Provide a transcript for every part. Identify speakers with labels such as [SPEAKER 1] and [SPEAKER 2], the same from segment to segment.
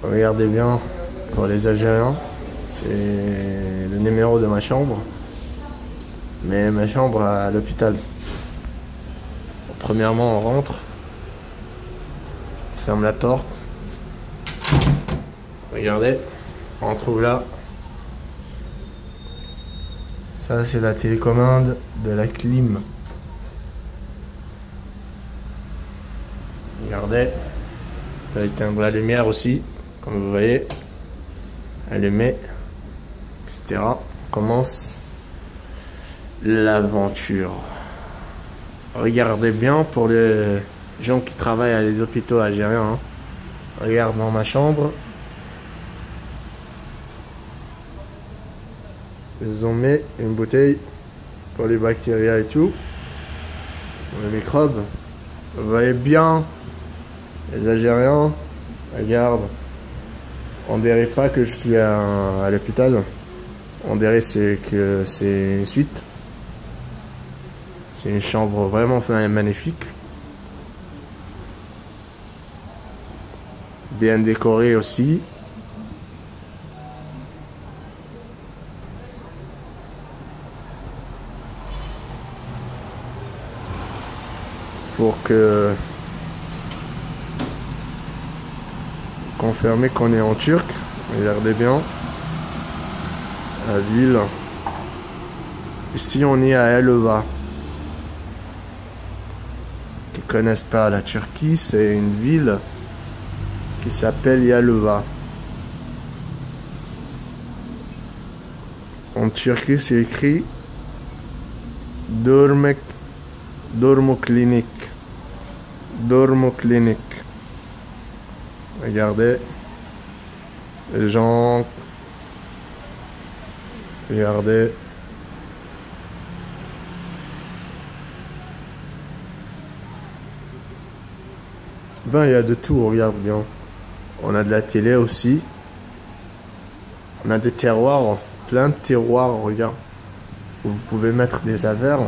[SPEAKER 1] Regardez bien, pour les Algériens, c'est le numéro de ma chambre. Mais ma chambre à l'hôpital. Premièrement, on rentre, on ferme la porte. Regardez, on trouve là. Ça, c'est la télécommande de la clim. Regardez, on peut éteindre la lumière aussi, comme vous voyez. Allumer, etc. On commence l'aventure. Regardez bien pour les gens qui travaillent à les hôpitaux algériens. Regarde dans ma chambre. Ils ont mis une bouteille pour les bactéries et tout. Pour les microbes. Vous voyez bien les Algériens. Regarde. On dirait pas que je suis à l'hôpital. On dirait que c'est une suite. C'est une chambre vraiment magnifique. Bien décorée aussi. Pour confirmer qu'on est en turc. Regardez bien la ville. Ici on est à Eleva. Qui connaissent pas la Turquie, c'est une ville qui s'appelle Yalova. En Turquie c'est écrit Dormoklinik. Regardez les gens. Regardez. Ben il y a de tout, regarde bien. On a de la télé aussi. On a des terroirs, plein de terroirs, regarde. Où vous pouvez mettre des affaires.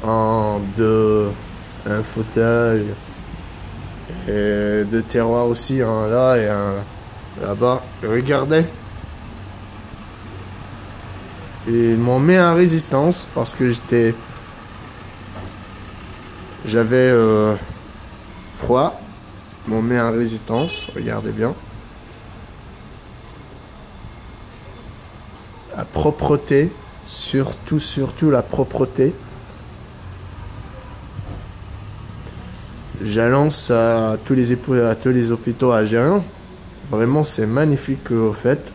[SPEAKER 1] Un fauteuil. Et deux terroirs aussi, un là et un là-bas. Regardez. Et ils m'ont mis en résistance parce que j'avais froid. Ils m'ont mis en résistance. Regardez bien. La propreté. Surtout la propreté. J'annonce à tous les hôpitaux algériens. Vraiment, c'est magnifique au fait.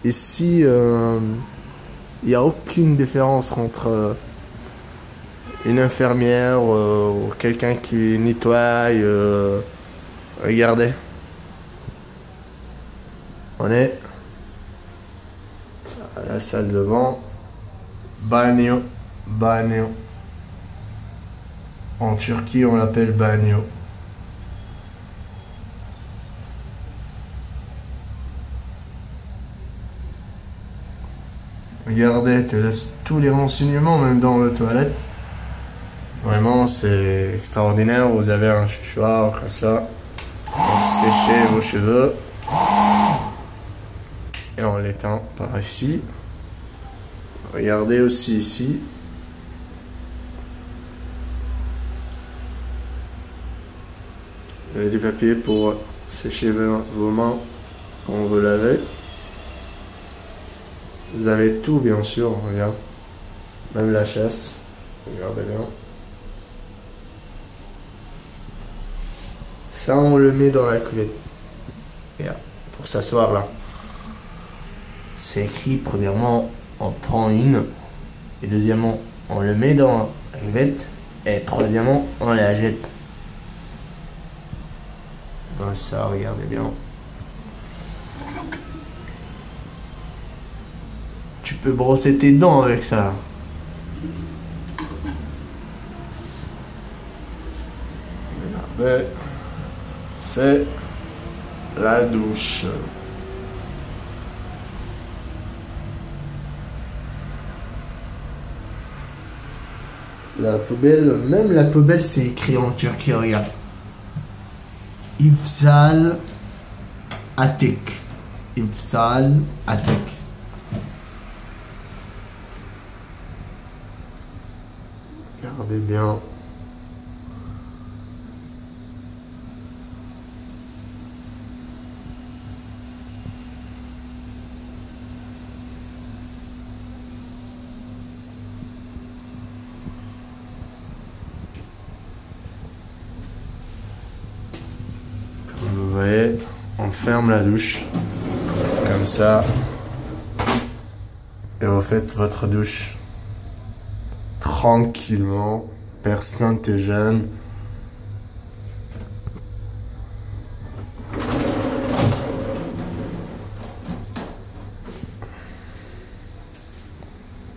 [SPEAKER 1] Ici, il n'y a aucune différence entre une infirmière ou quelqu'un qui nettoie. Regardez. On est à la salle de bain. Bagno. En Turquie, on l'appelle bagno. Regardez, te laisse tous les renseignements, même dans le toilette. Vraiment, c'est extraordinaire. Vous avez un séchoir comme ça. Pour sécher vos cheveux. Et on l'éteint par ici. Regardez aussi ici. Vous avez des papiers pour sécher vos mains quand vous lavez. Vous avez tout, bien sûr, regarde. Même la chaise. Regardez bien. Ça, on le met dans la cuvette. Regarde, pour s'asseoir là. C'est écrit, premièrement, on prend une. Et deuxièmement, on le met dans la cuvette. Et troisièmement, on la jette. Ben ça, regardez bien. Tu peux brosser tes dents avec ça. Regardez. C'est la douche. La poubelle, même la poubelle c'est écrit en Turquie, regarde. Ifzal Atik. Ifzal Atik. Regardez bien. Comme vous voyez, on ferme la douche. Comme ça. Et vous faites votre douche. Tranquillement. Personne ne gêne.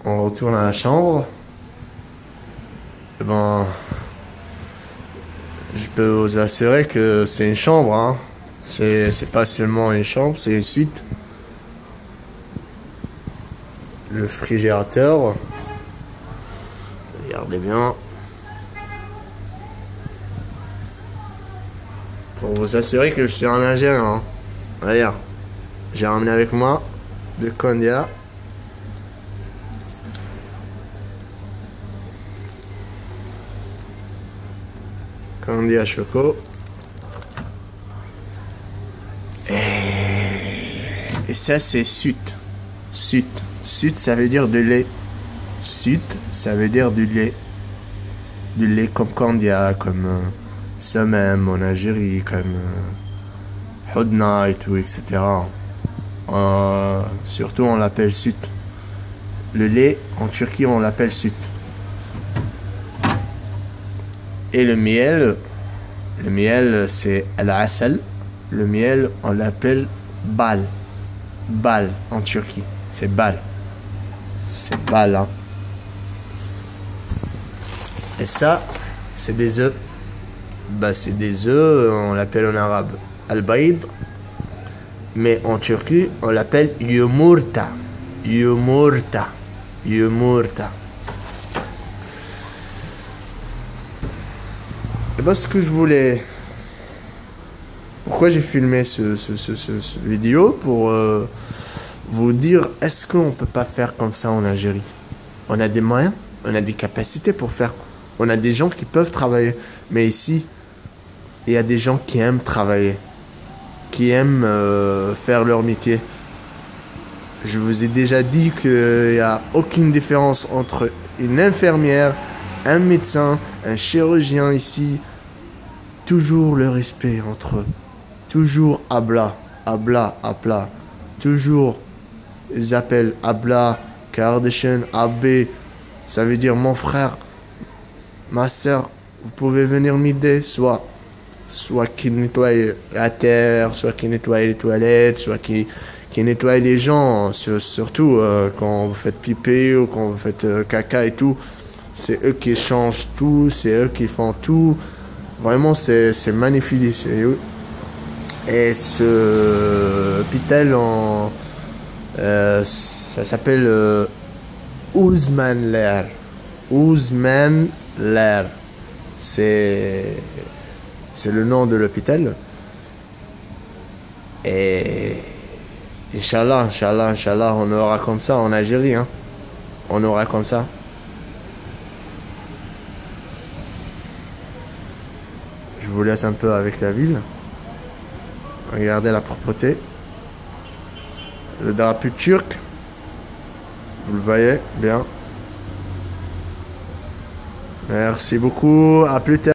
[SPEAKER 1] On retourne à la chambre. Et ben, je peux vous assurer que c'est une chambre, hein. C'est pas seulement une chambre, c'est une suite. Le réfrigérateur. Regardez bien. Pour vous assurer que je suis un ingénieur, hein. Regarde. J'ai ramené avec moi de Candia. Candia Choco. Et ça, c'est Sut. Sut. Sut, ça veut dire de lait. Sut, ça veut dire du lait. Du lait comme Candia, comme Samem en Algérie, comme Hodna et tout, etc. Surtout, on l'appelle Sut. Le lait, en Turquie, on l'appelle Sut. Et le miel, c'est al-asal. Le miel, on l'appelle bal. Bal en Turquie, c'est bal. C'est bal, hein. Et ça, c'est des œufs. Bah, c'est des œufs, on l'appelle en arabe al-bayd. Mais en Turquie, on l'appelle yumurta. Yumurta. Yumurta. Et bah, ce que je voulais... Pourquoi j'ai filmé ce vidéo? Pour vous dire, est-ce qu'on peut pas faire comme ça en Algérie? On a des moyens, on a des capacités pour faire. On a des gens qui peuvent travailler. Mais ici, il y a des gens qui aiment travailler. Qui aiment faire leur métier. Je vous ai déjà dit qu'il n'y a aucune différence entre une infirmière, un médecin, un chirurgien ici. Toujours le respect entre eux. Toujours habla, habla, habla. Toujours ils appellent habla, Kardashian, Abbé. Ça veut dire mon frère, ma soeur, vous pouvez venir m'aider. Soit qui nettoie la terre, soit qui nettoie les toilettes, soit qui nettoie les gens. Surtout quand vous faites pipi ou quand vous faites caca et tout. C'est eux qui changent tout, c'est eux qui font tout. Vraiment, c'est magnifique ici. Et ce hôpital, ça s'appelle Uzmanler. Uzmanler. C'est le nom de l'hôpital. Et Inch'Allah, Inch'Allah, Inch'Allah, on aura comme ça en Algérie. Hein. On aura comme ça. Je vous laisse un peu avec la ville. Regardez la propreté. Le drapeau turc. Vous le voyez bien. Merci beaucoup. À plus tard.